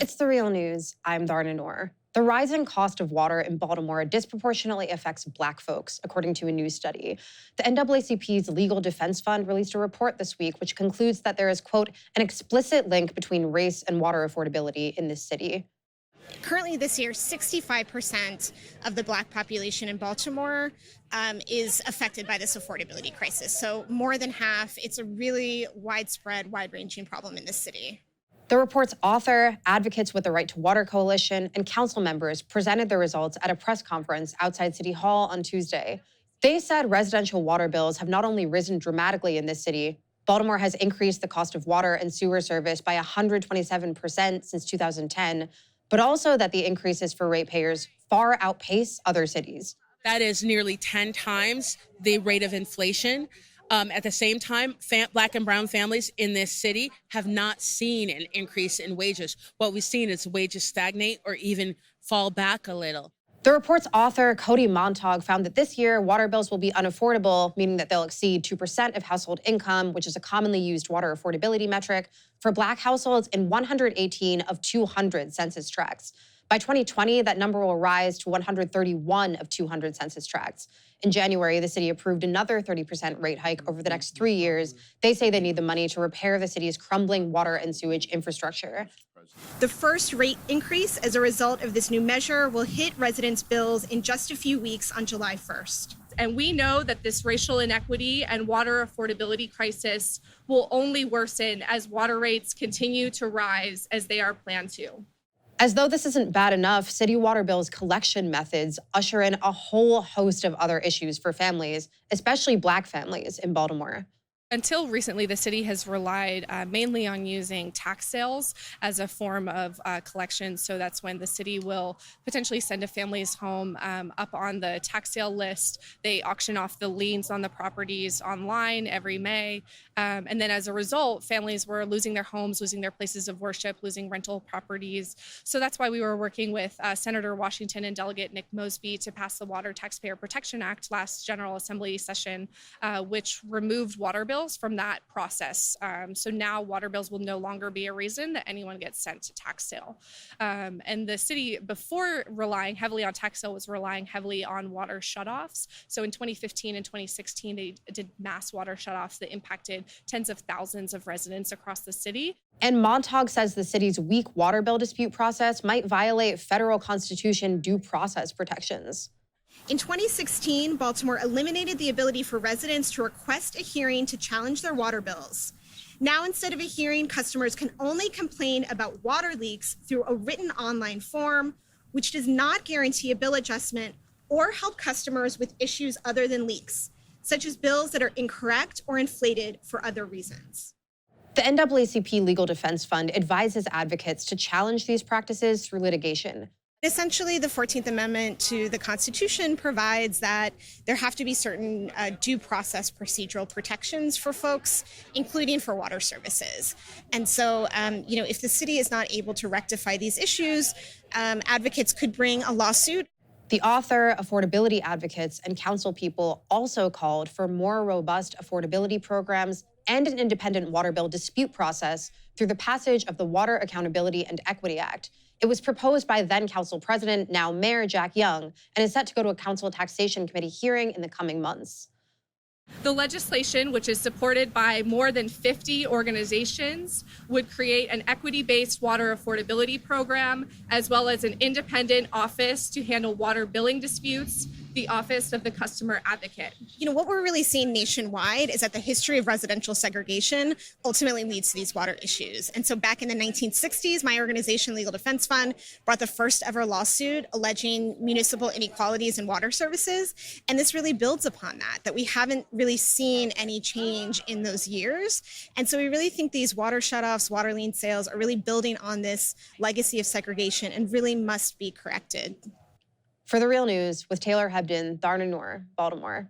It's The Real News. I'm Darna Noor. The rising cost of water in Baltimore disproportionately affects Black folks, according to a new study. The NAACP's Legal Defense Fund released a report this week which concludes that there is, quote, an explicit link between race and water affordability in this city. Currently this year, 65% of the Black population in Baltimore is affected by this affordability crisis. So more than half. It's a really widespread, wide-ranging problem in this city. The report's author, advocates with the Right to Water Coalition, and council members presented the results at a press conference outside City Hall on Tuesday. They said residential water bills have not only risen dramatically in this city, Baltimore has increased the cost of water and sewer service by 127% since 2010, but also that the increases for ratepayers far outpace other cities. That is nearly 10 times the rate of inflation. At the same time, Black and brown families in this city have not seen an increase in wages. What we've seen is wages stagnate or even fall back a little. The report's author, Cody Montag, found that this year, water bills will be unaffordable, meaning that they'll exceed 2% of household income, which is a commonly used water affordability metric, for Black households in 118 of 200 census tracts. By 2020, that number will rise to 131 of 200 census tracts. In January, the city approved another 30% rate hike over the next 3 years. They say they need the money to repair the city's crumbling water and sewage infrastructure. The first rate increase as a result of this new measure will hit residents' bills in just a few weeks on July 1st. And we know that this racial inequity and water affordability crisis will only worsen as water rates continue to rise as they are planned to. As though this isn't bad enough, city water bills collection methods usher in a whole host of other issues for families, especially Black families in Baltimore. Until recently, the city has relied mainly on using tax sales as a form of collection. So that's when the city will potentially send a family's home up on the tax sale list. They auction off the liens on the properties online every May. And then as a result, families were losing their homes, losing their places of worship, losing rental properties. So that's why we were working with Senator Washington and Delegate Nick Mosby to pass the Water Taxpayer Protection Act last General Assembly session, which removed water bills from that process. So now water bills will no longer be a reason that anyone gets sent to tax sale. And the city, before relying heavily on tax sale, was relying heavily on water shutoffs. So in 2015 and 2016, they did mass water shutoffs that impacted tens of thousands of residents across the city. And Montag says the city's weak water bill dispute process might violate federal Constitution due process protections. In 2016, Baltimore eliminated the ability for residents to request a hearing to challenge their water bills. Now, instead of a hearing, customers can only complain about water leaks through a written online form, which does not guarantee a bill adjustment or help customers with issues other than leaks, such as bills that are incorrect or inflated for other reasons. The NAACP Legal Defense Fund advises advocates to challenge these practices through litigation. Essentially, the 14th Amendment to the Constitution provides that there have to be certain due process procedural protections for folks, including for water services. And so, if the city is not able to rectify these issues, advocates could bring a lawsuit. The author, affordability advocates, and council people also called for more robust affordability programs and an independent water bill dispute process through the passage of the Water Accountability and Equity Act. It was proposed by then Council President, now Mayor Jack Young, and is set to go to a Council Taxation Committee hearing in the coming months. The legislation, which is supported by more than 50 organizations, would create an equity-based water affordability program, as well as an independent office to handle water billing disputes, the Office of the Customer Advocate. What we're really seeing nationwide is that the history of residential segregation ultimately leads to these water issues. And so back in the 1960s, my organization, Legal Defense Fund, brought the first ever lawsuit alleging municipal inequalities in water services. And this really builds upon that we haven't really seen any change in those years. And so we really think these water shutoffs, water lien sales are really building on this legacy of segregation and really must be corrected. For The Real News, with Taylor Hebden, Darna Noor, Baltimore.